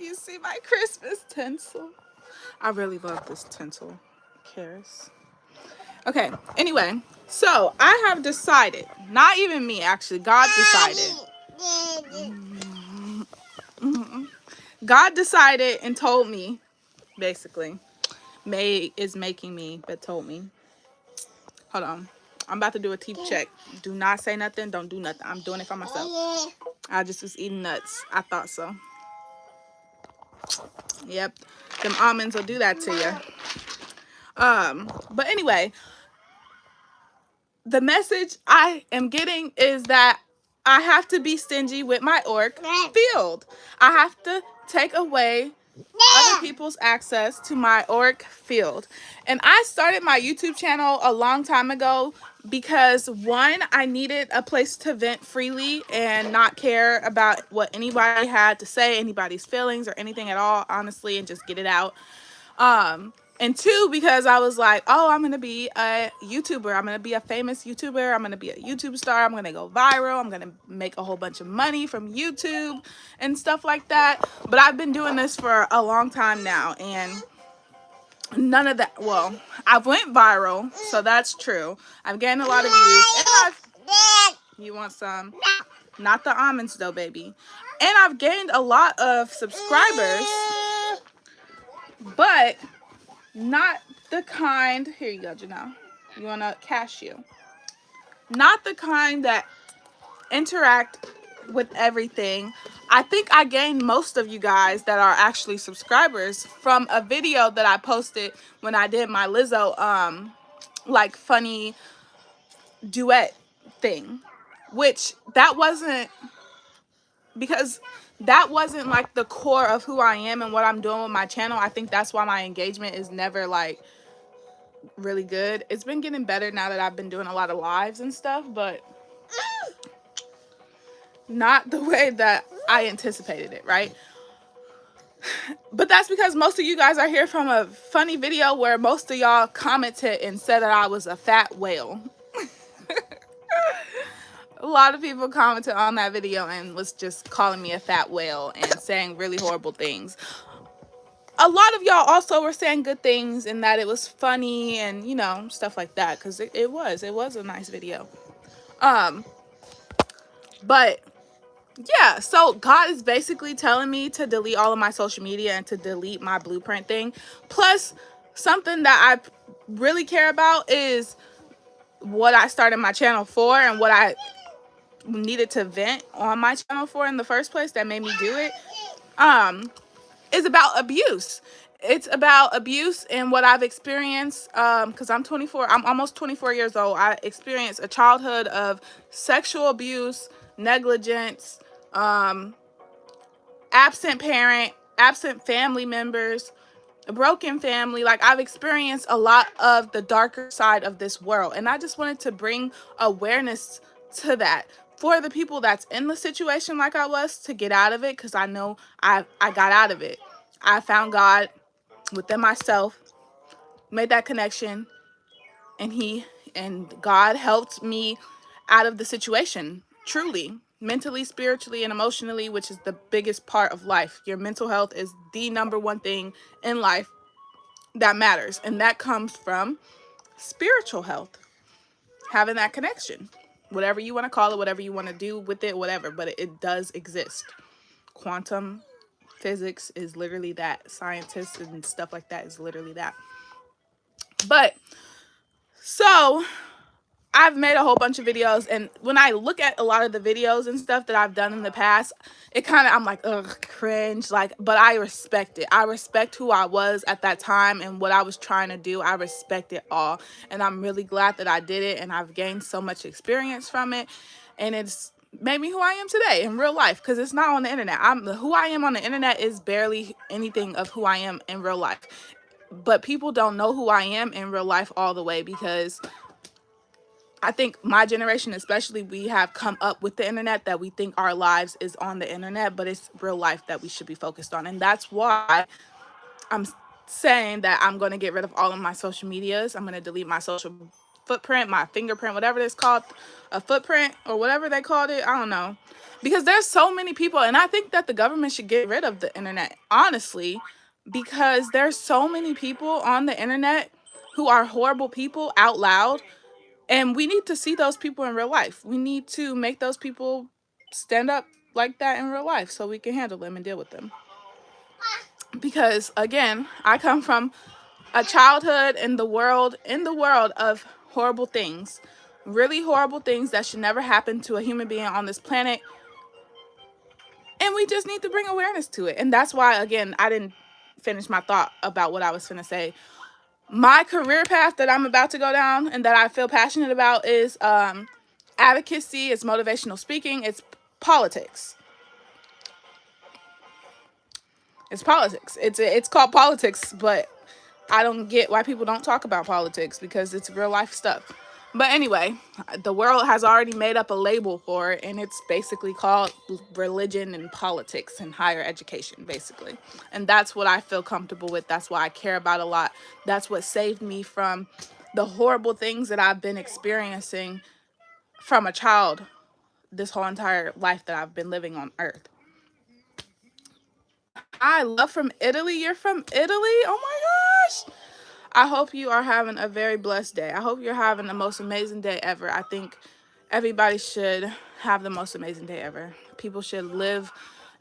you see my Christmas tinsel? I really love this tinsel, Karis. Okay, anyway, so I have decided, not even me actually, God decided. God decided and told me, basically. May is making me, but told me. Hold on. I'm about to do a teeth check. Do not say nothing. Don't do nothing. I'm doing it for myself. I just was eating nuts. I thought so. Yep. Them almonds will do that to you. But anyway, the message I am getting is that I have to be stingy with my Auric Field. I have to take away other people's access to my Auric Field. And I started my YouTube channel a long time ago because, one, I needed a place to vent freely and not care about what anybody had to say, anybody's feelings or anything at all, honestly, and just get it out. And two, because I was like, oh, I'm going to be a YouTuber. I'm going to be a famous YouTuber. I'm going to be a YouTube star. I'm going to go viral. I'm going to make a whole bunch of money from YouTube and stuff like that. But I've been doing this for a long time now. And none of that. Well, I went viral. So that's true. I've gained a lot of views. And you want some? Not the almonds though, baby. And I've gained a lot of subscribers. But not the kind, here you go, Janelle. You want to cashew. Not the kind that interact with everything. I think I gained most of you guys that are actually subscribers from a video that I posted when I did my Lizzo, like funny duet thing. Which that wasn't, because that wasn't like the core of who I am and what I'm doing with my channel. I think that's why my engagement is never like really good. It's been getting better now that I've been doing a lot of lives and stuff, but not the way that I anticipated it, right? But that's because most of you guys are here from a funny video where most of y'all commented and said that I was a fat whale. A lot of people commented on that video and was just calling me a fat whale and saying really horrible things. A lot of y'all also were saying good things and that it was funny and, you know, stuff like that, because it was a nice video. But yeah, so God is basically telling me to delete all of my social media and to delete my blueprint thing. Plus, something that I really care about is what I started my channel for and what I needed to vent on my channel for in the first place that made me do it. Is about abuse. It's about abuse and what I've experienced, because I'm 24. I'm almost 24 years old. I experienced a childhood of sexual abuse, negligence, absent parent, absent family members, a broken family. Like, I've experienced a lot of the darker side of this world. And I just wanted to bring awareness to that for the people that's in the situation like I was, to get out of it, because I know I got out of it. I found God within myself, made that connection, and God helped me out of the situation, truly, mentally, spiritually, and emotionally, which is the biggest part of life. Your mental health is the number one thing in life that matters, and that comes from spiritual health, having that connection, whatever you want to call it, whatever you want to do with it, whatever, but it does exist. Quantum physics is literally that. Scientists and stuff like that is literally that. But so I've made a whole bunch of videos, and when I look at a lot of the videos and stuff that I've done in the past, it kind of, I'm like, ugh, cringe, like, but I respect it. I respect who I was at that time and what I was trying to do. I respect it all, and I'm really glad that I did it, and I've gained so much experience from it, and it's made me who I am today in real life, because it's not on the internet. Who I am on the internet is barely anything of who I am in real life, but people don't know who I am in real life all the way, because I think my generation especially, we have come up with the internet that we think our lives is on the internet, but it's real life that we should be focused on. And that's why I'm saying that I'm going to get rid of all of my social medias. I'm going to delete my social footprint, my fingerprint, whatever it's called, a footprint or whatever they called it. I don't know. Because there's so many people, and I think that the government should get rid of the internet, honestly, because there's so many people on the internet who are horrible people out loud, and we need to see those people in real life. We need to make those people stand up like that in real life so we can handle them and deal with them. Because again, I come from a childhood in the world of horrible things, really horrible things that should never happen to a human being on this planet, and we just need to bring awareness to it. And that's why, again, I didn't finish my thought about what I was going to say. My career path that I'm about to go down and that I feel passionate about is advocacy, it's motivational speaking, it's politics. It's politics. It's called politics, but I don't get why people don't talk about politics, because it's real life stuff. But anyway, the world has already made up a label for it, and it's basically called religion and politics and higher education, basically. And that's what I feel comfortable with. That's what I care about a lot. That's what saved me from the horrible things that I've been experiencing from a child this whole entire life that I've been living on Earth. I love from Italy. You're from Italy? Oh my gosh. I hope you are having a very blessed day. I hope you're having the most amazing day ever. I think everybody should have the most amazing day ever. People should live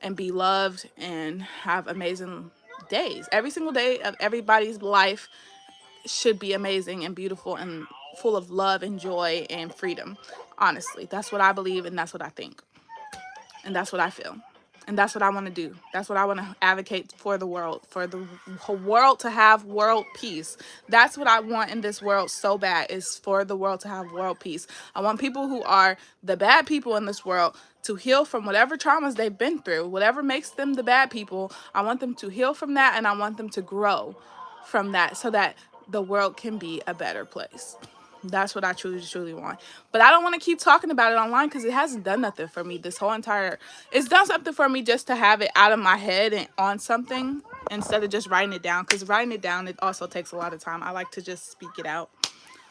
and be loved and have amazing days. Every single day of everybody's life should be amazing and beautiful and full of love and joy and freedom. Honestly, that's what I believe, and that's what I think. And that's what I feel. And that's what I want to do. That's what I want to advocate for the world, for the world to have world peace. That's what I want in this world so bad, is for the world to have world peace. I want people who are the bad people in this world to heal from whatever traumas they've been through, whatever makes them the bad people. I want them to heal from that, and I want them to grow from that so that the world can be a better place. That's what I truly want. But I don't want to keep talking about it online, because it hasn't done nothing for me this whole entire... It's done something for me just to have it out of my head and on something instead of just writing it down, because writing it down, it also takes a lot of time. I like to just speak it out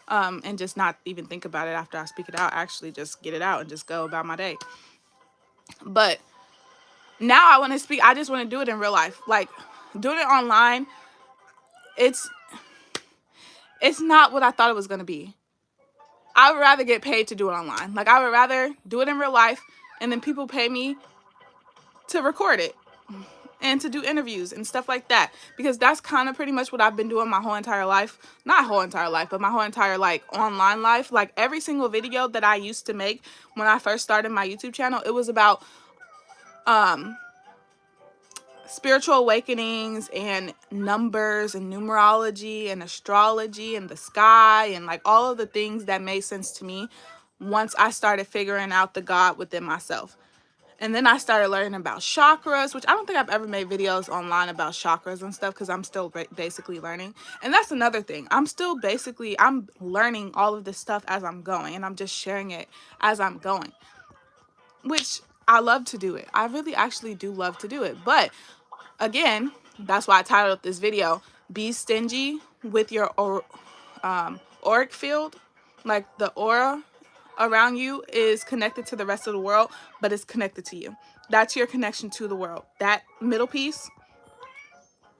and just not even think about it after I speak it out. Actually just get it out and just go about my day. But now I want to speak... I just want to do it in real life. Like, doing it online, it's not what I thought it was going to be. I would rather get paid to do it online. Like, I would rather do it in real life, and then people pay me to record it and to do interviews and stuff like that, because that's kind of pretty much what I've been doing my whole entire life. Not whole entire life, but my whole entire, like, online life. Like, every single video that I used to make when I first started my YouTube channel, it was about spiritual awakenings and numbers and numerology and astrology and the sky and like all of the things that made sense to me once I started figuring out the God within myself. And then I started learning about chakras, which I don't think I've ever made videos online about chakras and stuff, because I'm still basically learning. And that's another thing. I'm learning all of this stuff as I'm going, and I'm just sharing it as I'm going, which I love to do it. I really actually do love to do it. But again, that's why I titled this video, Be Stingy with Your Auric Field. Like, the aura around you is connected to the rest of the world, but it's connected to you. That's your connection to the world. That middle piece.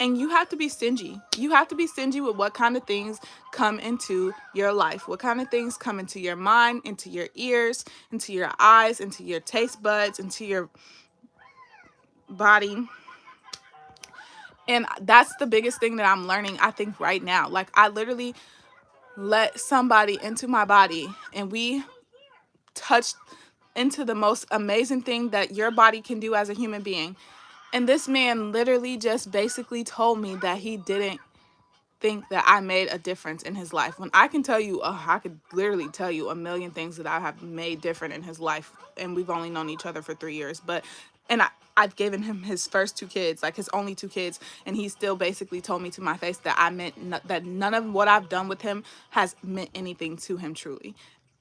And you have to be stingy. You have to be stingy with what kind of things come into your life. What kind of things come into your mind, into your ears, into your eyes, into your taste buds, into your body. And that's the biggest thing that I'm learning, I think, right now. Like, I literally let somebody into my body, and we touched into the most amazing thing that your body can do as a human being. And this man literally just basically told me that he didn't think that I made a difference in his life. When I can tell you, I could literally tell you a million things that I have made different in his life. And we've only known each other for 3 years. I've given him his first 2 kids, like his only 2 kids. And he still basically told me to my face that that none of what I've done with him has meant anything to him truly.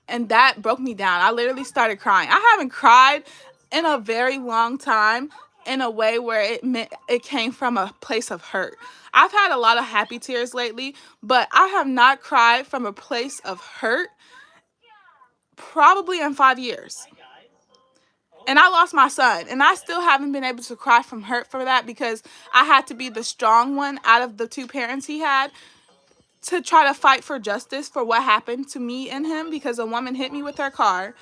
And that broke me down. I literally started crying. I haven't cried in a very long time. in a way where it came from a place of hurt. I've had a lot of happy tears lately, but I have not cried from a place of hurt probably in 5 years. And I lost my son, and I still haven't been able to cry from hurt for that, because I had to be the strong one out of the two parents he had to try to fight for justice for what happened to me and him, because a woman hit me with her car.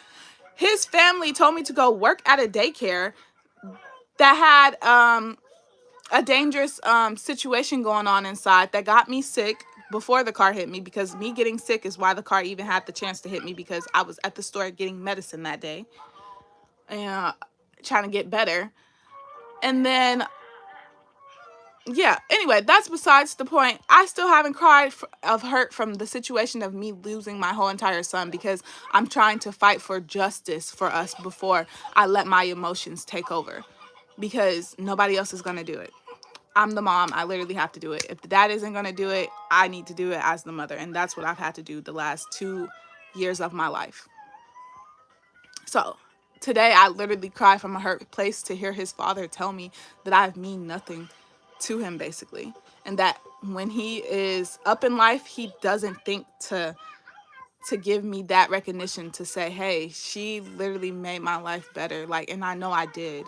His family told me to go work at a daycare that had a dangerous situation going on inside that got me sick before the car hit me, because me getting sick is why the car even had the chance to hit me, because I was at the store getting medicine that day and trying to get better. And then, yeah, anyway, that's besides the point. I still haven't cried of hurt from the situation of me losing my whole entire son, because I'm trying to fight for justice for us before I let my emotions take over, because nobody else is going to do it. I'm the mom. I literally have to do it. If the dad isn't going to do it, I need to do it as the mother. And that's what I've had to do the last 2 years of my life. So today I literally cried from a hurt place to hear his father tell me that I mean nothing to him, basically. And that when he is up in life, he doesn't think to give me that recognition to say, hey, she literally made my life better. Like, and I know I did.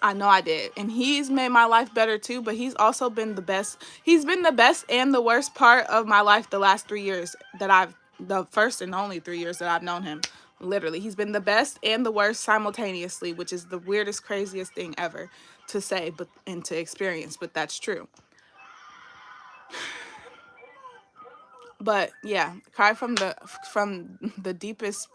I know I did. And he's made my life better too, but he's also been the best. He's been the best and the worst part of my life the last 3 years the first and only 3 years that I've known him. Literally, he's been the best and the worst simultaneously, which is the weirdest, craziest thing ever to say and to experience, but that's true. But yeah, cry from the deepest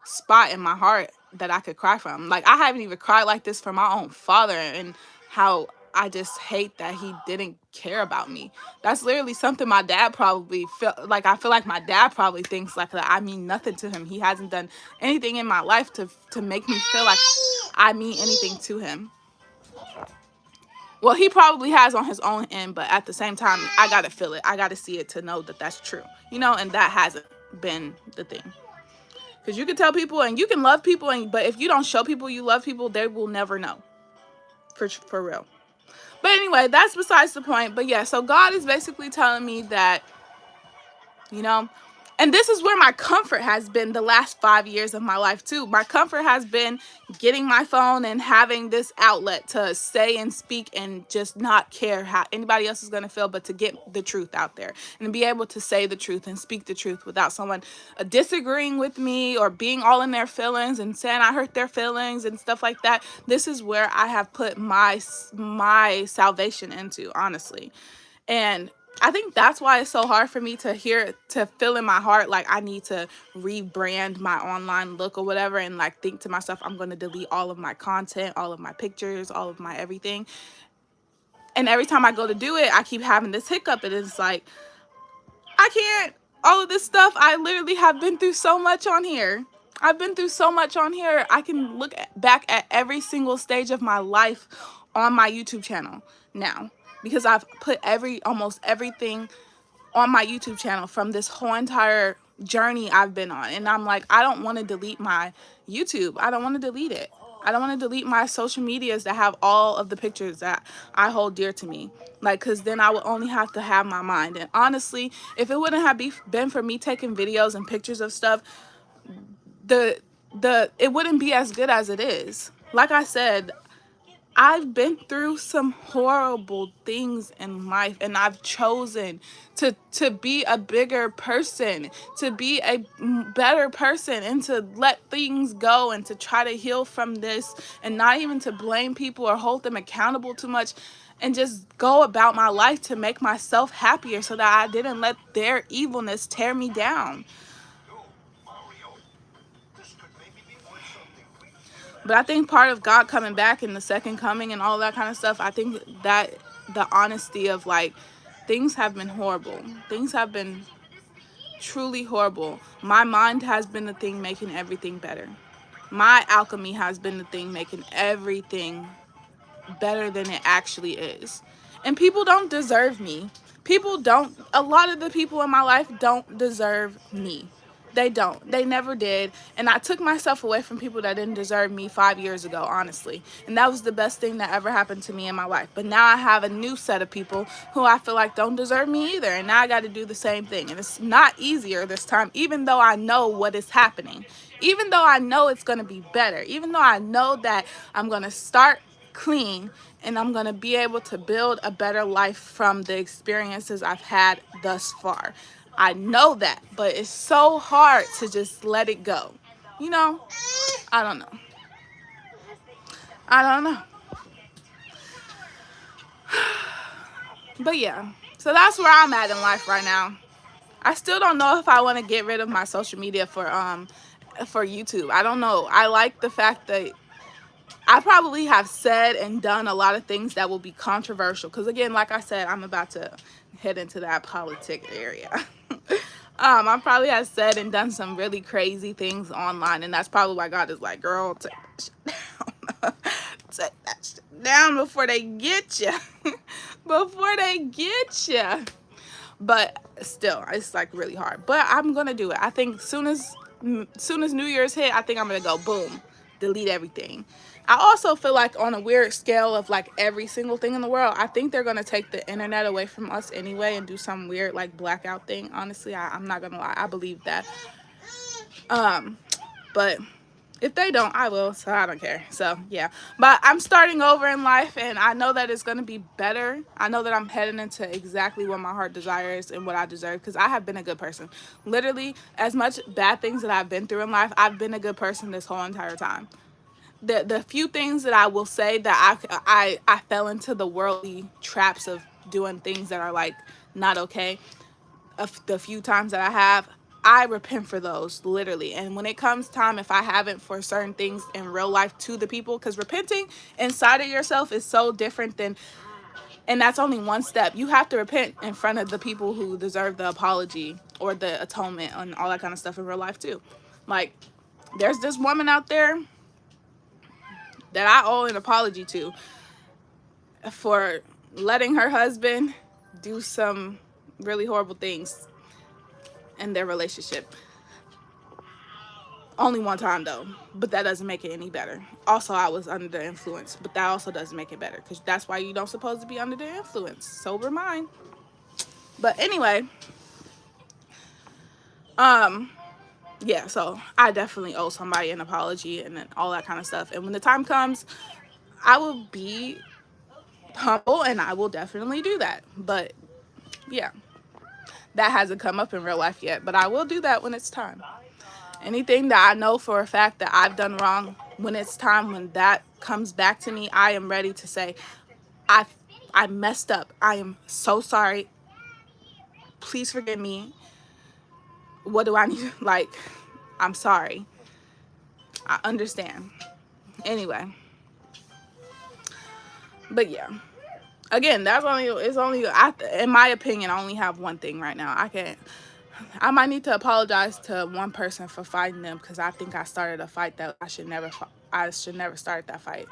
spot in my heart that I could cry from. Like, I haven't even cried like this for my own father, and how I just hate that he didn't care about me. That's literally something my dad probably felt like. I feel like my dad probably thinks like that I mean nothing to him. He hasn't done anything in my life to make me feel like I mean anything to him. Well, he probably has on his own end, but at the same time, I gotta feel it. I gotta see it to know that that's true, and that hasn't been the thing. Because you can tell people and you can love people, but if you don't show people you love people, they will never know. For real. But anyway, that's besides the point. But yeah, so God is basically telling me that, you know, and this is where my comfort has been the last 5 years of my life too. My comfort has been getting my phone and having this outlet to say and speak and just not care how anybody else is going to feel, but to get the truth out there and be able to say the truth and speak the truth without someone disagreeing with me or being all in their feelings and saying I hurt their feelings and stuff like that. This is where I have put my salvation into, honestly. And I think that's why it's so hard for me to feel in my heart like I need to rebrand my online look or whatever, and like think to myself, I'm going to delete all of my content, all of my pictures, all of my everything. And every time I go to do it, I keep having this hiccup, and it's like, I can't. All of this stuff, I literally have been through so much on here. I've been through so much on here. I can look back at every single stage of my life on my YouTube channel now, because I've put almost everything on my YouTube channel from this whole entire journey I've been on. And I'm like, I don't want to delete my YouTube. I don't want to delete it. I don't want to delete my social medias that have all of the pictures that I hold dear to me. Like, because then I would only have to have my mind. And honestly, if it wouldn't have been for me taking videos and pictures of stuff, it wouldn't be as good as it is. Like I said, I've been through some horrible things in life, and I've chosen to be a bigger person, to be a better person, and to let things go and to try to heal from this, and not even to blame people or hold them accountable too much, and just go about my life to make myself happier so that I didn't let their evilness tear me down. But I think part of God coming back and the second coming and all that kind of stuff, I think that the honesty of like, things have been horrible. Things have been truly horrible. My mind has been the thing making everything better. My alchemy has been the thing making everything better than it actually is. And people don't deserve me. A lot of the people in my life don't deserve me. They don't. They never did. And I took myself away from people that didn't deserve me 5 years ago, honestly. And that was the best thing that ever happened to me in my life. But now I have a new set of people who I feel like don't deserve me either. And now I got to do the same thing. And it's not easier this time, even though I know what is happening. Even though I know it's going to be better. Even though I know that I'm going to start clean and I'm going to be able to build a better life from the experiences I've had thus far. I know that, but it's so hard to just let it go. You know, I don't know. I don't know. But yeah, so that's where I'm at in life right now. I still don't know if I want to get rid of my social media for YouTube. I don't know. I like the fact that I probably have said and done a lot of things that will be controversial. Because again, like I said, I'm about to head into that politic area. I probably have said and done some really crazy things online. And that's probably why God is like, girl, take that shit down. Take that shit down before they get you. Before they get you. But still, it's like really hard. But I'm going to do it. I think soon as New Year's hit, I think I'm going to go boom, delete everything. I also feel like on a weird scale of like every single thing in the world, I think they're going to take the internet away from us anyway and do some weird like blackout thing. Honestly, I'm not going to lie. I believe that. But if they don't, I will, so I don't care. So yeah, but I'm starting over in life, and I know that it's going to be better. I know that I'm heading into exactly what my heart desires and what I deserve, because I have been a good person. Literally, as much bad things that I've been through in life, I've been a good person this whole entire time. The few things that I will say that I fell into the worldly traps of doing things that are like not okay, the few times that I repent for those, literally. And when it comes time, if I haven't for certain things in real life to the people, because repenting inside of yourself is so different than, and that's only one step. You have to repent in front of the people who deserve the apology or the atonement and all that kind of stuff in real life too. Like, there's this woman out there that I owe an apology to for letting her husband do some really horrible things in their relationship. Only one time though, but that doesn't make it any better. Also, I was under the influence, but that also doesn't make it better, because that's why you don't supposed to be under the influence. Sober mind. But anyway, yeah, so I definitely owe somebody an apology and then all that kind of stuff. And when the time comes, I will be humble and I will definitely do that. But yeah, that hasn't come up in real life yet, but I will do that when it's time. Anything that I know for a fact that I've done wrong, when it's time, when that comes back to me, I am ready to say, I messed up. I am so sorry. Please forgive me. What do I need? Like, I'm sorry. I understand. Anyway. But yeah. Again, in my opinion, I only have one thing right now. I might need to apologize to one person for fighting them, because I think I started a fight that I should never start that fight.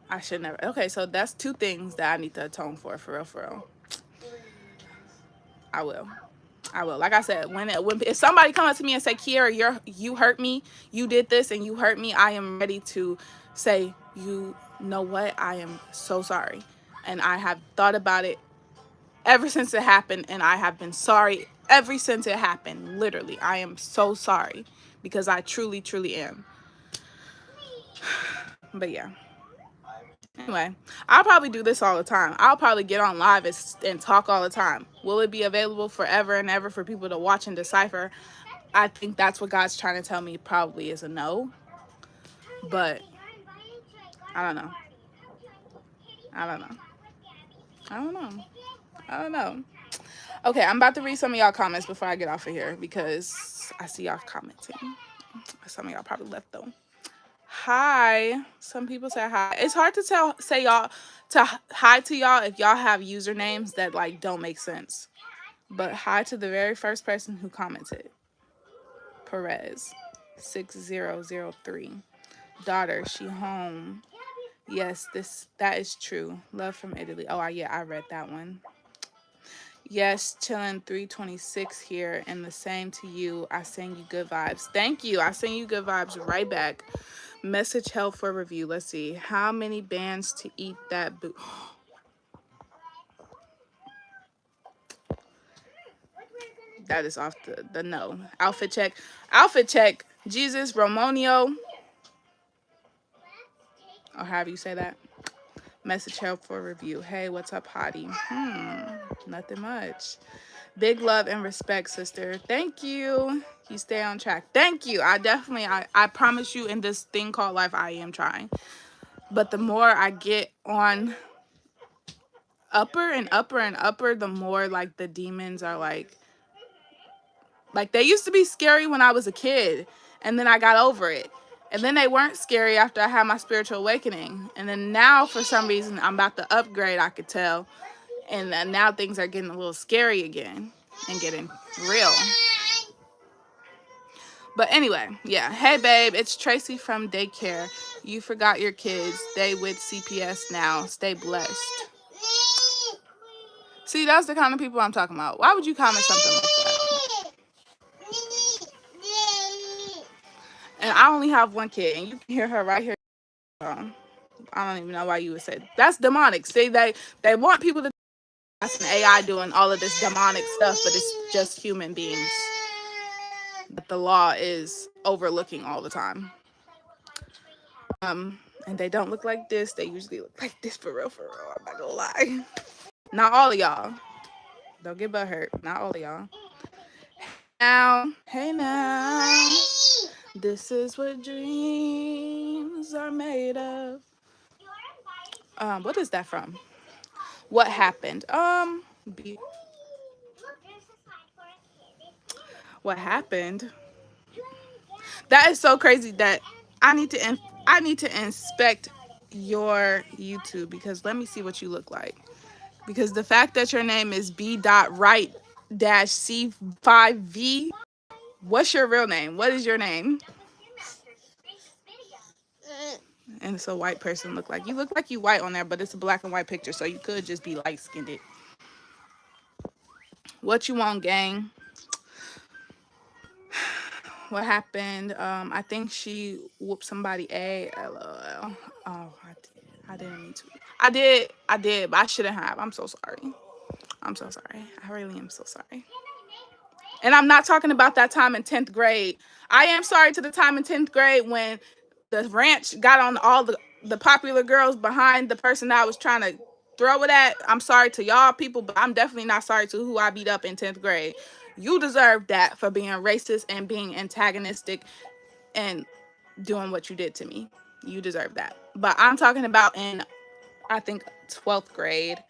I should never. Okay, so that's two things that I need to atone for real, for real. I will. Like I said, if somebody comes up to me and say, Keirra, you hurt me, you did this and you hurt me, I am ready to say, you know what, I am so sorry. And I have thought about it ever since it happened, and I have been sorry ever since it happened. Literally, I am so sorry, because I truly, truly am. But yeah. Anyway, I'll probably do this all the time. I'll probably get on live and talk all the time. Will it be available forever and ever for people to watch and decipher? I think that's what God's trying to tell me, probably is a no. But I don't know. I don't know. I don't know. I don't know. Okay, I'm about to read some of y'all comments before I get off of here, because I see y'all commenting. Some of y'all probably left though. Hi. Some people say hi. It's hard to say hi to y'all if y'all have usernames that like don't make sense. But hi to the very first person who commented. Perez 6003. Daughter, she home. Yes, that is true. Love from Italy. Oh, yeah, I read that one. Yes, chilling 326 here, and the same to you. I send you good vibes. Thank you. I send you good vibes right back. Message held for review. Let's see. How many bands to eat that boot? That is off the no. Outfit check. Outfit check. Jesus, Romonio. Or however you say that. Message held for review. Hey, what's up, hottie? Nothing much. Big love and respect, sister. Thank you. You stay on track. Thank you. I promise you, in this thing called life, I am trying. But the more I get on upper and upper and upper, the more like the demons are like they used to be scary when I was a kid, and then I got over it. And then they weren't scary after I had my spiritual awakening. And then now, for some reason, I'm about to upgrade, I could tell. And then now things are getting a little scary again and getting real. But anyway, yeah. Hey, babe, it's Tracy from daycare. You forgot your kids. They with CPS now. Stay blessed. See, that's the kind of people I'm talking about. Why would you comment something like that? And I only have one kid, and you can hear her right here. I don't even know why you would say that's demonic. See, they want people to. That's an AI doing all of this demonic stuff, but it's just human beings that the law is overlooking all the time. And they don't look like this. They usually look like this for real, for real. I'm not gonna lie. Not all of y'all. Don't get butthurt. Not all of y'all. Now, hey now. This is what dreams are made of. What is that from? What happened? What happened? That is so crazy that I need to inspect your YouTube, because let me see what you look like. Because the fact that your name is B.right-C5V, what's your real name? What is your name? And it's a white person look like. You look like you white on there, but it's a black and white picture, so you could just be light-skinned. What you want, gang? What happened? I think she whooped somebody. LOL. Oh, I didn't mean to. I did, but I shouldn't have. I'm so sorry. I'm so sorry. I really am so sorry. And I'm not talking about that time in 10th grade. I am sorry to the time in 10th grade when the ranch got on all the popular girls behind the person that I was trying to throw it at. I'm sorry to y'all people, but I'm definitely not sorry to who I beat up in 10th grade. You deserve that for being racist and being antagonistic and doing what you did to me. You deserve that. But I'm talking about in, I think, 12th grade.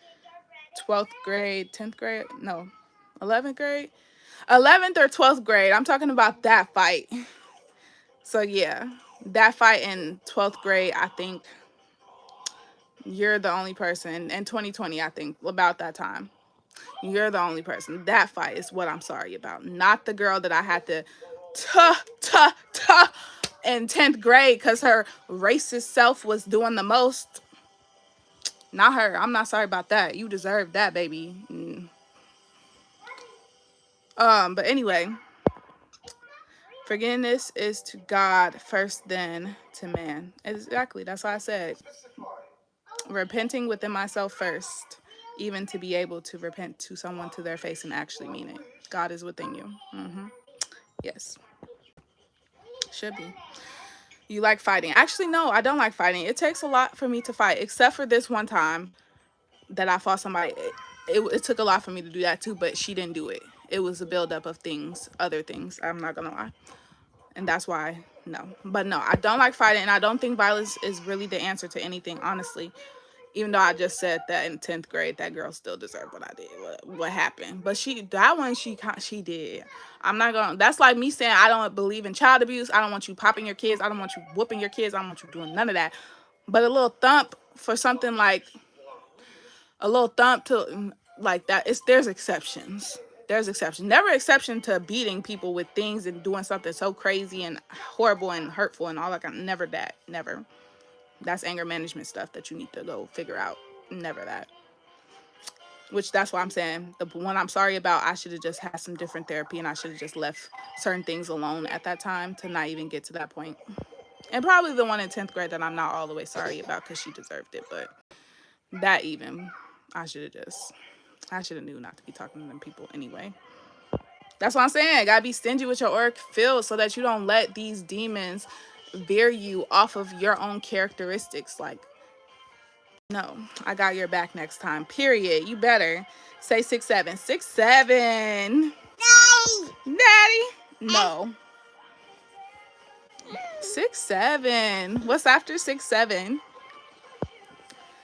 12th grade, 10th grade, no, 11th grade, 11th or 12th grade. I'm talking about that fight. So yeah, that fight in 12th grade, I think you're the only person in 2020, I think, about that time. You're the only person. That fight is what I'm sorry about. Not the girl that I had to in 10th grade because her racist self was doing the most. Not her. I'm not sorry about that. You deserve that, baby. But anyway, forgiveness is to God first, then to man. Exactly. That's why I said repenting within myself first, even to be able to repent to someone to their face and actually mean it. God is within you. Yes. Should be. You like fighting. Actually, no, I don't like fighting. It takes a lot for me to fight, except for this one time that I fought somebody. It took a lot for me to do that too, but she didn't do it. It was a buildup of things, other things. I'm not going to lie. And that's why, no. But no, I don't like fighting, and I don't think violence is really the answer to anything, honestly. Even though I just said that in 10th grade, that girl still deserved what I did, what happened. But she did. I'm not going to, that's like me saying I don't believe in child abuse. I don't want you popping your kids. I don't want you whooping your kids. I don't want you doing none of that. But a little thump for something like, a little thump to like that, there's exceptions. There's exceptions. Never exception to beating people with things and doing something so crazy and horrible and hurtful and all that kind. Never that. Never. That's anger management stuff that you need to go figure out. Never that. which that's why I'm saying the one I'm sorry about, I should have just had some different therapy and I should have just left certain things alone at that time to not even get to that point. And probably the one in 10th grade that I'm not all the way sorry about because she deserved it. But that even, I should have just, I should have knew not to be talking to them people anyway. That's what I'm saying. Gotta be stingy with your auric field so that you don't let these demons veer you off of your own characteristics. Like, no, I got your back next time. Period. You better say 6'7". 6'7". Daddy. No. 6'7". What's after 6'7"?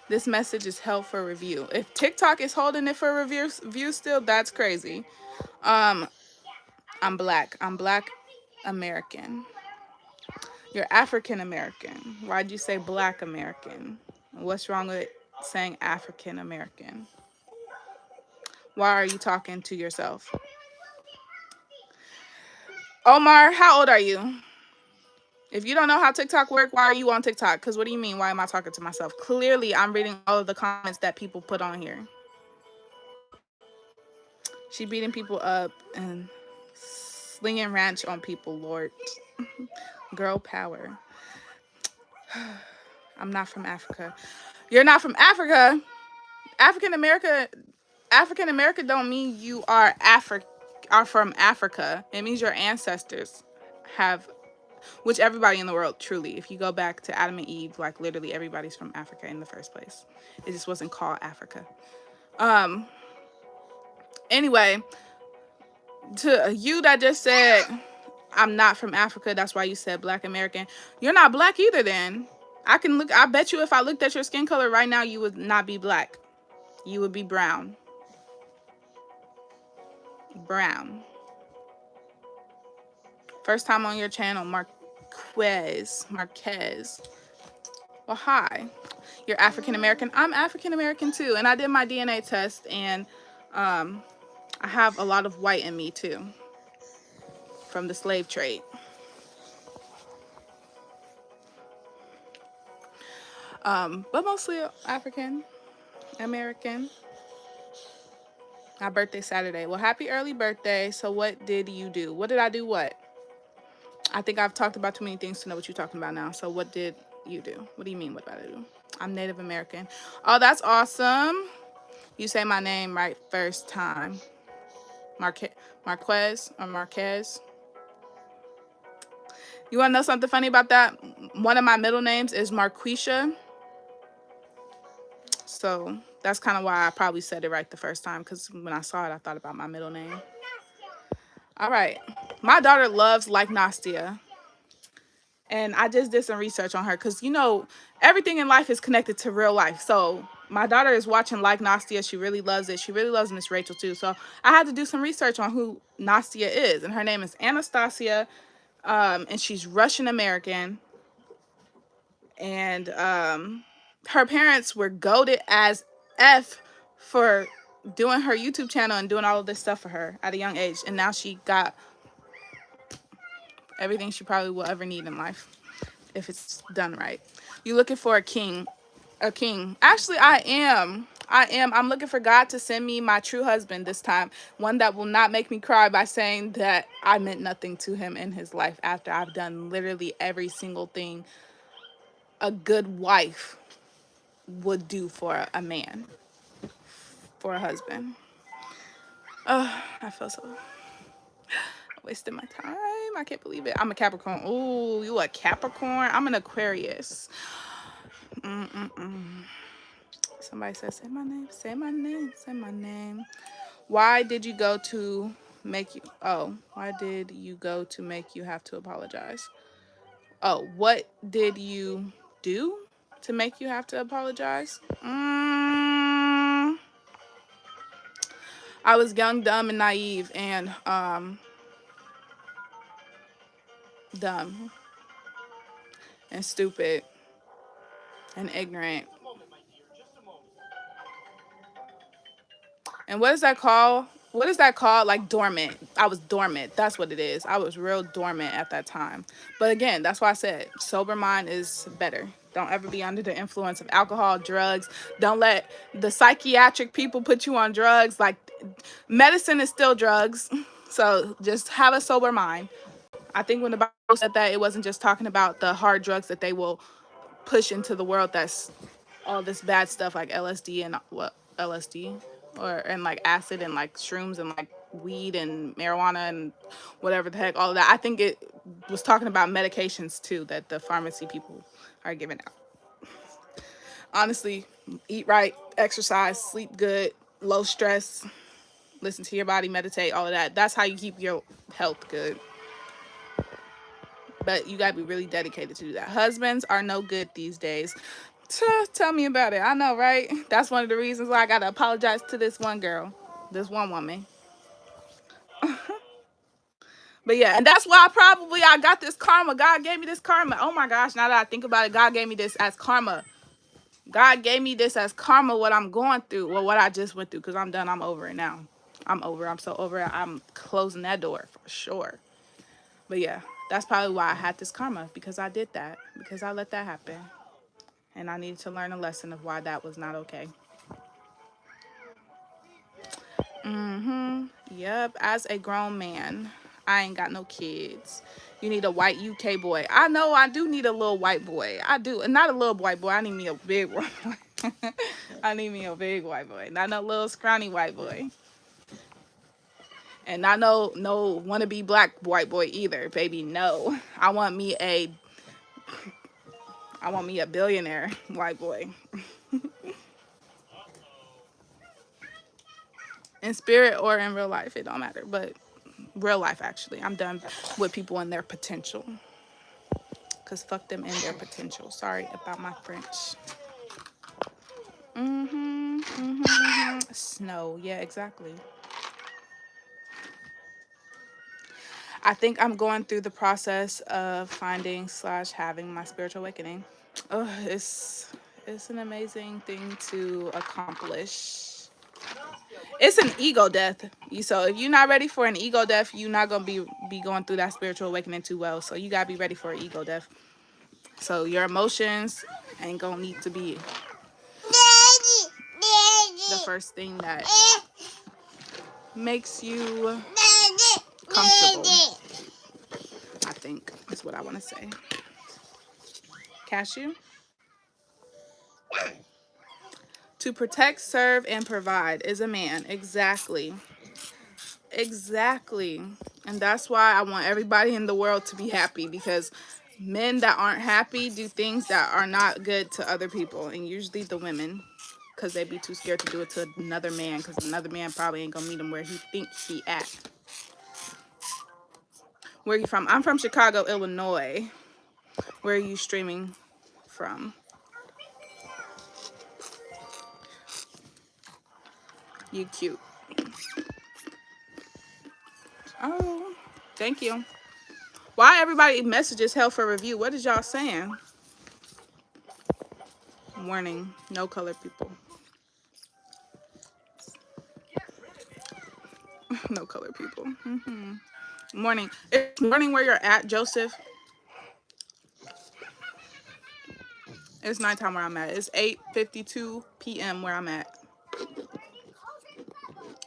This message is held for review. If TikTok is holding it for review still, that's crazy. I'm black. I'm black American. You're African American. Why'd you say black American? What's wrong with saying African American? Why are you talking to yourself? Omar, how old are you? If you don't know how TikTok work, why are you on TikTok? Because what do you mean, why am I talking to myself? Clearly, I'm reading all of the comments that people put on here. She beating people up and slinging ranch on people, Lord. Girl power. I'm not from Africa. You're not from Africa. African America don't mean you are from Africa. It means your ancestors have, which everybody in the world, truly, if you go back to Adam and Eve, like literally everybody's from Africa in the first place. It just wasn't called Africa. Anyway, to you that just said I'm not from Africa, that's why you said black American. You're not black either then. I bet you if I looked at your skin color right now, you would not be black. You would be brown. Brown. First time on your channel, Marquez. Well, hi. You're African American. I'm African American too, and I did my DNA test, and I have a lot of white in me too, from the slave trade. But mostly African American. My birthday Saturday. Well, happy early birthday. So what did you do? What did I do? What? I think I've talked about too many things to know what you're talking about now. So what did you do? What do you mean, what did I do? I'm Native American. Oh, that's awesome. You say my name right first time. Marquez or Marquez. You want to know something funny about that? One of my middle names is Marquisha. So that's kind of why I probably said it right the first time, because when I saw it, I thought about my middle name. All right. My daughter loves Like Nastia. And I just did some research on her because, you know, everything in life is connected to real life. So my daughter is watching Like Nastia. She really loves it. She really loves Miss Rachel too. So I had to do some research on who Nastia is. And her name is Anastasia. And she's Russian American. And her parents were goated as F for doing her YouTube channel and doing all of this stuff for her at a young age. And now she got everything she probably will ever need in life if it's done right. You looking for a king. Actually, I am. I'm looking for God to send me my true husband this time. One that will not make me cry by saying that I meant nothing to him in his life after I've done literally every single thing a good wife would do for a man, for a husband. Oh, I feel so wasted my time. I can't believe it. I'm a Capricorn. Ooh, you a Capricorn? I'm an Aquarius. Somebody says, say my name, say my name, say my name. Why did you go to make you, why did you go to make you have to apologize? Oh, what did you do to make you have to apologize? I was young, dumb, and naive, and dumb, and stupid, and ignorant. And what is that called? What is that called? Like dormant. I was dormant. That's what it is. I was real dormant at that time. But again, that's why I said sober mind is better. Don't ever be under the influence of alcohol, drugs. Don't let the psychiatric people put you on drugs. Like, medicine is still drugs. So just have a sober mind. I think when the Bible said that, it wasn't just talking about the hard drugs that they will push into the world. That's all this bad stuff like LSD and what LSD or and like acid and like shrooms and like weed and marijuana and whatever the heck, all of that. I think it was talking about medications too that the pharmacy people are giving out. Honestly, eat right, exercise, sleep good, low stress, listen to your body, meditate, all of that. That's how you keep your health good. But you gotta be really dedicated to do that. Husbands are no good these days. Tell me about it. I know, right? That's one of the reasons why I gotta apologize to this one girl, this one woman. But yeah, and that's why I got this karma. God gave me this karma. Oh my gosh, now that I think about it, God gave me this as karma. God gave me this as karma, what I'm going through, well, what I just went through, because I'm done. I'm over it now. I'm over. I'm so over it. I'm closing that door for sure. But yeah, that's probably why I had this karma, because I did that, because I let that happen. And I needed to learn a lesson of why that was not okay. Yep, as a grown man, I ain't got no kids. You need a white UK boy. I know I do need a little white boy. I do. And not a little white boy. I need me a big white boy. I need me a big white boy. Not no little scrawny white boy. And not no wannabe black white boy either, baby. No. I want me a billionaire white boy. In spirit or in real life, it don't matter. But real life, actually. I'm done with people and their potential. Because fuck them and their potential. Sorry about my French. Snow. Yeah, exactly. I think I'm going through the process of finding / having my spiritual awakening. Oh, it's an amazing thing to accomplish. It's an ego death. So if you're not ready for an ego death, you're not gonna be going through that spiritual awakening too well. So you gotta be ready for an ego death. So your emotions ain't gonna need to be the first thing that makes you comfortable. I think is what I want to say. Cashew? To protect, serve, and provide is a man. Exactly. Exactly. And that's why I want everybody in the world to be happy, because men that aren't happy do things that are not good to other people, and usually the women, because they be too scared to do it to another man, because another man probably ain't gonna meet him where he thinks he at. Where you from? I'm from Chicago, Illinois. Where are you streaming from? You cute. Oh, thank you. Why everybody messages hell for review? What is y'all saying? Warning, no color people. No color people. Morning. It's morning where you're at, Joseph. It's nighttime where I'm at. It's 8:52 p.m. where I'm at.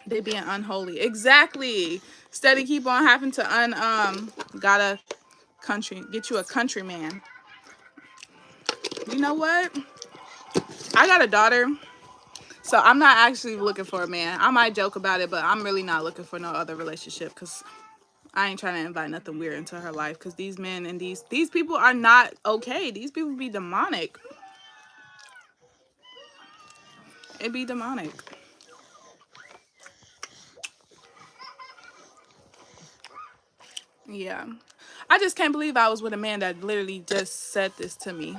They being unholy. Exactly. Steady keep on having to gotta get you a countryman. You know what? I got a daughter, so I'm not actually looking for a man. I might joke about it, but I'm really not looking for no other relationship, because I ain't trying to invite nothing weird into her life, because these men and these people are not okay. These people be demonic. It be demonic. Yeah. I just can't believe I was with a man that literally just said this to me.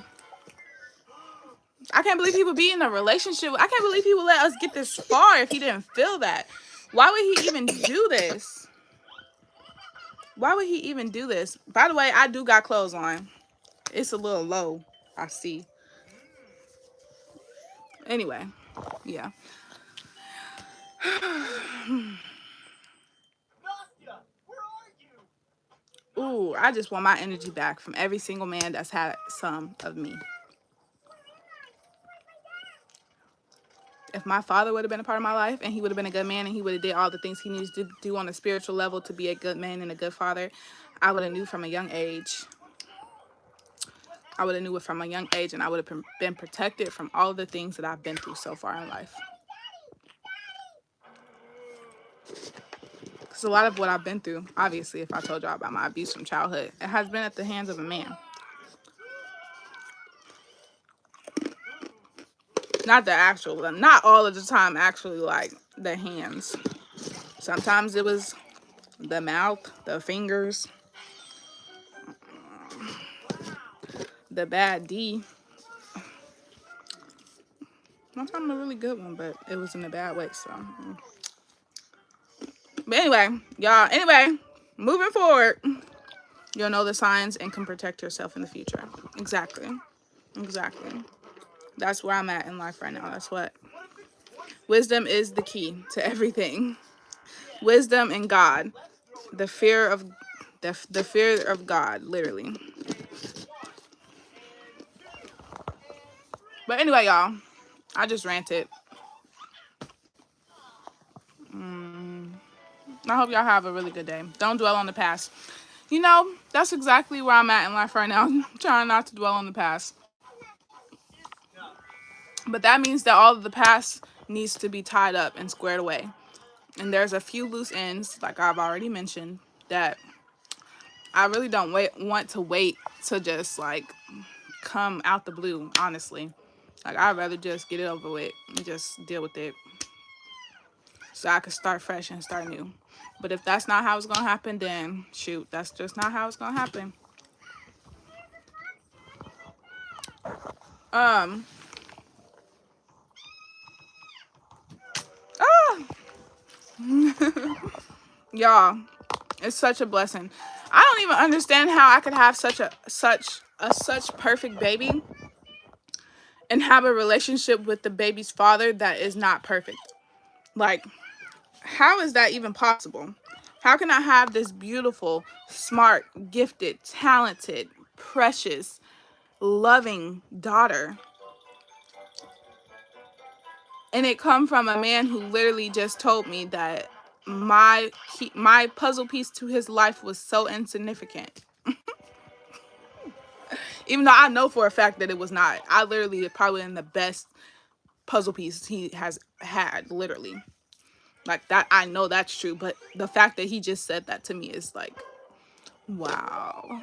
I can't believe he would be in a relationship. I can't believe he would let us get this far if he didn't feel that. Why would he even do this? Why would he even do this? By the way, I do got clothes on. It's a little low, I see. Anyway, yeah. Ooh, I just want my energy back from every single man that's had some of me. If my father would have been a part of my life and he would have been a good man and he would have did all the things he needs to do on a spiritual level to be a good man and a good father, I would have knew from a young age. I would have knew it from a young age, and I would have been protected from all of the things that I've been through so far in life. Because a lot of what I've been through, obviously, if I told y'all about my abuse from childhood, it has been at the hands of a man. Not the actual, not all of the time actually like the hands. Sometimes it was the mouth, the fingers, the bad D. Sometimes a really good one, but it was in a bad way, so. But anyway, y'all, moving forward, you'll know the signs and can protect yourself in the future. Exactly. That's where I'm at in life right now. That's what. Wisdom is the key to everything. Wisdom and God. The fear of God, literally. But anyway, y'all, I just ranted. I hope y'all have a really good day. Don't dwell on the past. You know, that's exactly where I'm at in life right now. I'm trying not to dwell on the past. But that means that all of the past needs to be tied up and squared away. And there's a few loose ends, like I've already mentioned, that I really don't want to wait to just like come out the blue, honestly. Like I'd rather just get it over with and just deal with it so I could start fresh and start new. But if that's not how it's gonna happen, then shoot, that's just not how it's gonna happen. Um ah, y'all, it's such a blessing. I don't even understand how I could have such perfect baby and have a relationship with the baby's father that is not perfect. Like, how is that even possible? How can I have this beautiful, smart, gifted, talented, precious, loving daughter, and it come from a man who literally just told me that my puzzle piece to his life was so insignificant? Even though I know for a fact that it was not. I literally probably in the best puzzle piece he has had, literally. Like that, I know that's true, but the fact that he just said that to me is like, wow.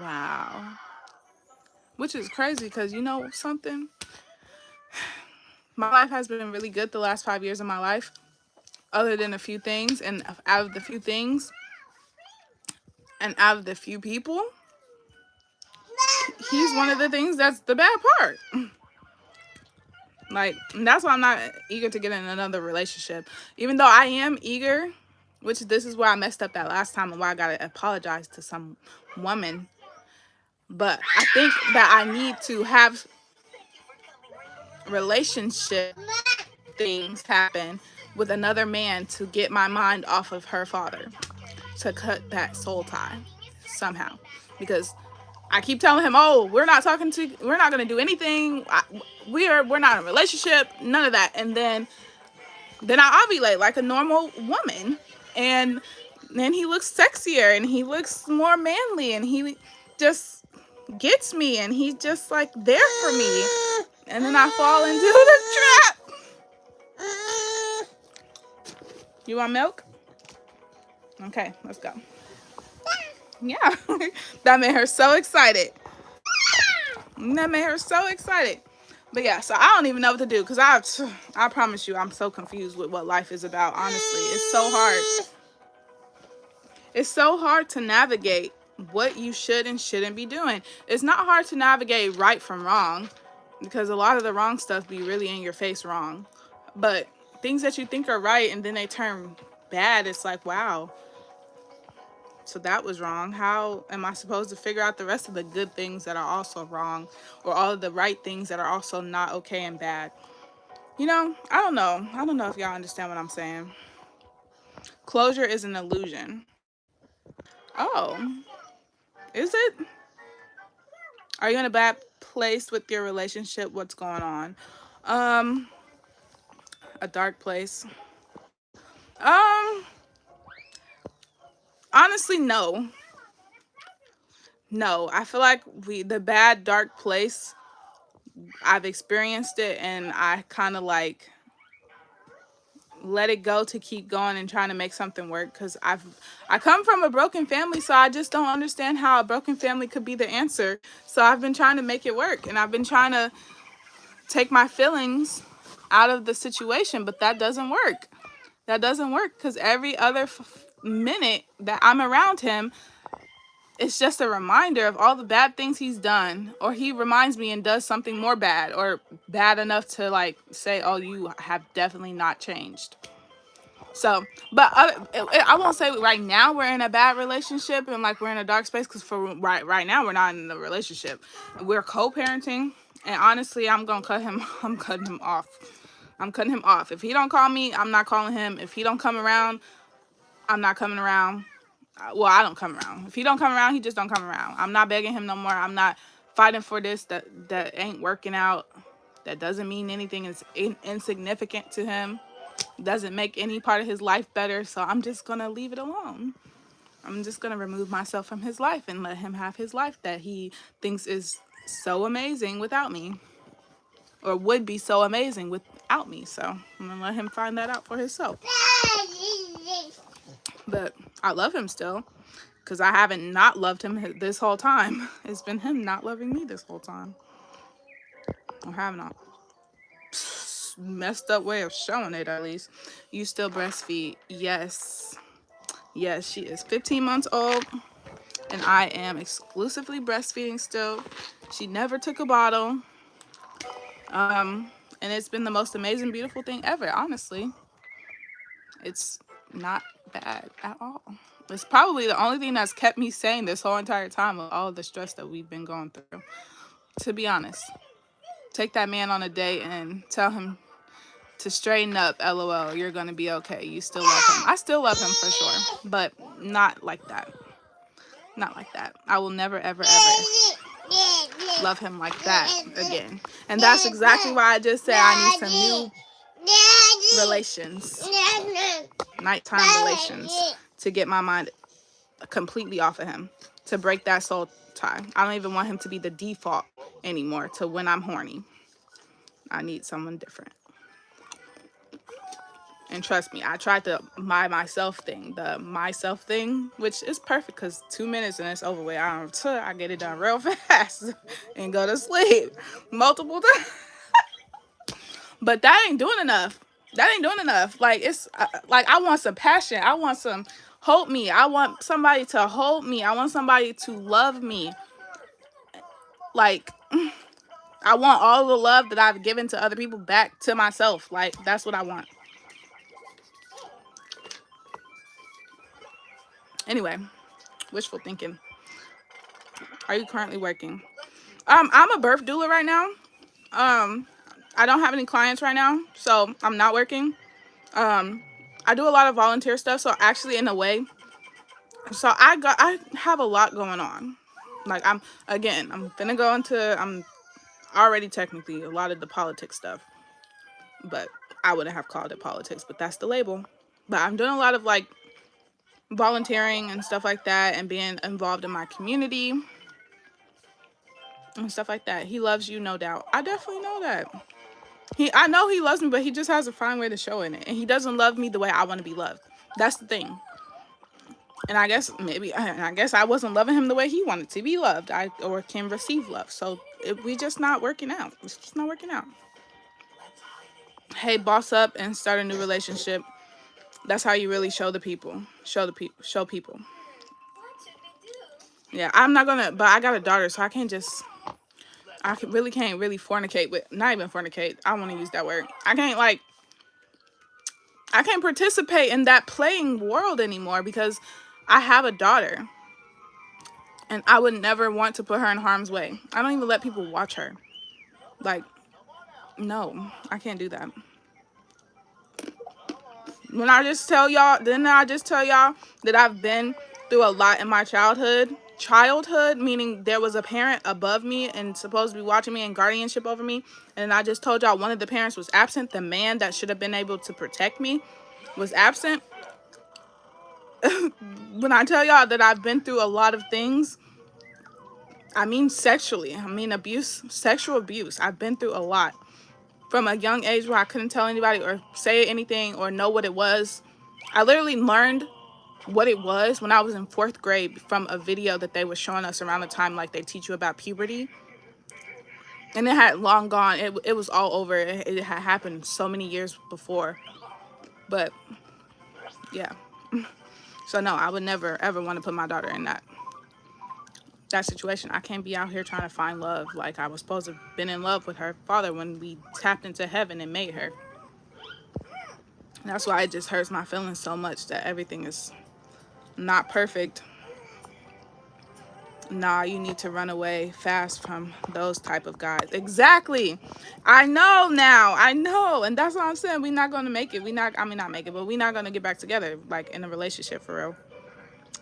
Wow. Which is crazy because you know something? My life has been really good the last 5 years of my life, other than a few things. And out of the few things and out of the few people, he's one of the things that's the bad part. Like, that's why I'm not eager to get in another relationship. Even though I am eager, which this is where I messed up that last time and why I got to apologize to some woman. But I think that I need to have relationship things happen with another man to get my mind off of her father, to cut that soul tie somehow. Because I keep telling him, oh, we're not going to do anything. We're not in a relationship, none of that. And then I ovulate like a normal woman. And then he looks sexier and he looks more manly and he just gets me and he's just like there for me. And then I fall into the trap. You want milk? Okay, let's go. Yeah, that made her so excited. But yeah, so I don't even know what to do because I promise you I'm so confused with what life is about. Honestly, it's so hard. It's so hard to navigate what you should and shouldn't be doing. It's not hard to navigate right from wrong because a lot of the wrong stuff be really in your face wrong. But things that you think are right and then they turn bad, it's like, wow. So that was wrong. How am I supposed to figure out the rest of the good things that are also wrong, or all of the right things that are also not okay and bad? You know, I don't know. I don't know if y'all understand what I'm saying. Closure is an illusion. Oh, is it? Are you in a bad place with your relationship. What's going on? Um, a dark place. Um, honestly, no. No, I feel like the bad dark place, I've experienced it, and I kind of like let it go to keep going and trying to make something work, because I come from a broken family, so I just don't understand how a broken family could be the answer. So I've been trying to make it work, and I've been trying to take my feelings out of the situation, but that doesn't work. That doesn't work, because every other minute that I'm around him, it's just a reminder of all the bad things he's done, or he reminds me and does something more bad, or bad enough to like say, oh, you have definitely not changed. So, but I won't say right now we're in a bad relationship and like we're in a dark space, because for right now we're not in a relationship. We're co-parenting, and honestly, I'm gonna cut him. I'm cutting him off. I'm cutting him off. If he don't call me, I'm not calling him. If he don't come around, I'm not coming around. Well, I don't come around. If he don't come around, he just don't come around. I'm not begging him no more. I'm not fighting for this that ain't working out. That doesn't mean anything. Is insignificant to him. Doesn't make any part of his life better. So I'm just gonna leave it alone. I'm just gonna remove myself from his life and let him have his life that he thinks is so amazing without me, or would be so amazing without me. So I'm gonna let him find that out for himself. But I love him still, because I haven't not loved him this whole time. It's been him not loving me this whole time. I have not. Messed up way of showing it, at least. You still breastfeed? Yes. Yes, she is 15 months old, and I am exclusively breastfeeding still. She never took a bottle. And it's been the most amazing, beautiful thing ever, honestly. It's not bad at all. It's probably the only thing that's kept me sane this whole entire time of all the stress that we've been going through. To be honest, take that man on a date and tell him to straighten up, LOL, you're gonna be okay. You still love him. I still love him for sure, but not like that. Not like that. I will never, ever, ever love him like that again. And that's exactly why I just said I need some new relations, nighttime relations, to get my mind completely off of him, to break that soul tie. I don't even want him to be the default anymore to when I'm horny. I need someone different. And trust me, I tried the myself thing, which is perfect, because 2 minutes and it's over with. I get it done real fast and go to sleep multiple times. But that ain't doing enough. That ain't doing enough. Like, it's like I want some passion. I want some hold me. I want somebody to hold me. I want somebody to love me. Like, I want all the love that I've given to other people back to myself. Like, that's what I want. Anyway, wishful thinking. Are you currently working? I'm a birth doula right now. I don't have any clients right now, so I'm not working. I do a lot of volunteer stuff, so actually, in a way, so I have a lot going on. Like, I'm finna go into, I'm already technically a lot of the politics stuff, but I wouldn't have called it politics, but that's the label. But I'm doing a lot of like volunteering and stuff like that, and being involved in my community and stuff like that. He loves you, no doubt. I definitely know that. I know he loves me, but he just has a fine way to show in it. And he doesn't love me the way I want to be loved. That's the thing. And I guess I wasn't loving him the way he wanted to be loved, or can receive love. So we just not working out. It's just not working out. Hey, boss up and start a new relationship. That's how you really show people. Yeah, I'm not gonna, but I got a daughter, so I can't really fornicate with, not even fornicate. I want to use that word. I can't participate in that playing world anymore, because I have a daughter, and I would never want to put her in harm's way. I don't even let people watch her. Like, no, I can't do that. Didn't I just tell y'all that I've been through a lot in my childhood, childhood, meaning there was a parent above me and supposed to be watching me and guardianship over me, and I just told y'all one of the parents was absent. The man that should have been able to protect me was absent. When I tell y'all that I've been through a lot of things, I mean sexually, I mean abuse, sexual abuse. I've been through a lot from a young age where I couldn't tell anybody or say anything or know what it was. I literally learned what it was when I was in 4th grade from a video that they were showing us around the time like they teach you about puberty. And it had long gone. It was all over. It had happened so many years before. But yeah. So no, I would never ever want to put my daughter in that situation. I can't be out here trying to find love like I was supposed to have been in love with her father when we tapped into heaven and made her. And that's why it just hurts my feelings so much that everything is not perfect. Nah, you need to run away fast from those type of guys. Exactly. I know now. I know. And that's what I'm saying. We're not going to make it. Not make it, but we're not going to get back together, like, in a relationship for real.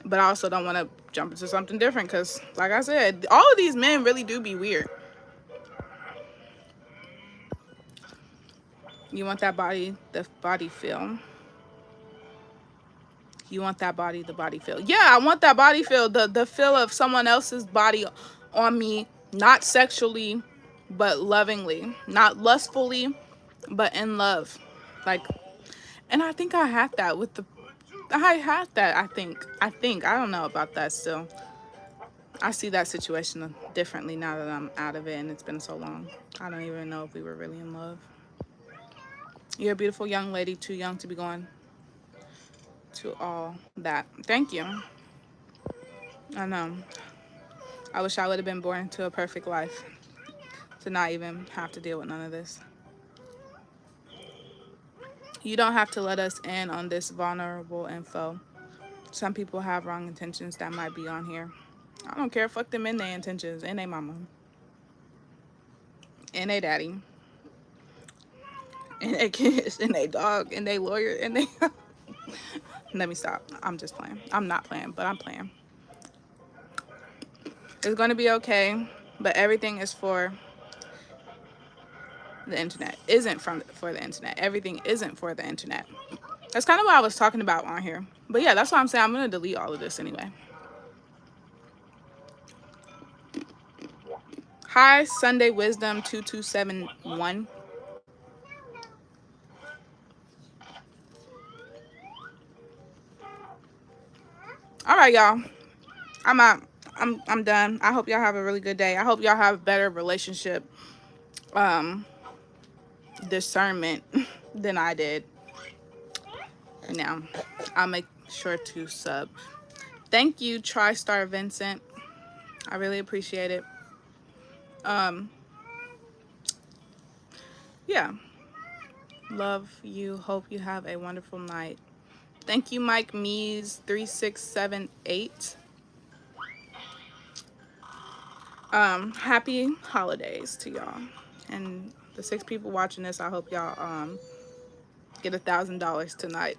But I also don't want to jump into something different because, like I said, all of these men really do be weird. You want that body, the body feel. You want that body, the body feel. Yeah, I want that body feel, the feel of someone else's body on me, not sexually, but lovingly, not lustfully, but in love. Like, and I think I had that with I had that, I don't know about that still. I see that situation differently now that I'm out of it and it's been so long. I don't even know if we were really in love. You're a beautiful young lady, too young to be going to all that. Thank you. I know. I wish I would have been born into a perfect life to not even have to deal with none of this. You don't have to let us in on this vulnerable info. Some people have wrong intentions that might be on here. I don't care. Fuck them and their intentions and their mama and their daddy and their kids and their dog and their lawyer and they. Let me stop. I'm just playing. I'm not playing, but I'm playing. It's going to be okay, but everything is for the internet. Isn't for the internet. Everything isn't for the internet. That's kind of what I was talking about on here. But yeah, that's why I'm saying I'm going to delete all of this anyway. Hi, Sunday Wisdom 2271. All right, y'all. I'm out. I'm done. I hope y'all have a really good day. I hope y'all have better relationship discernment than I did. Now, I'll make sure to sub. Thank you, TriStar Vincent. I really appreciate it. Yeah. Love you. Hope you have a wonderful night. Thank you, Mike Mees 3678. Happy holidays to y'all. And the 6 people watching this, I hope y'all get $1,000 tonight.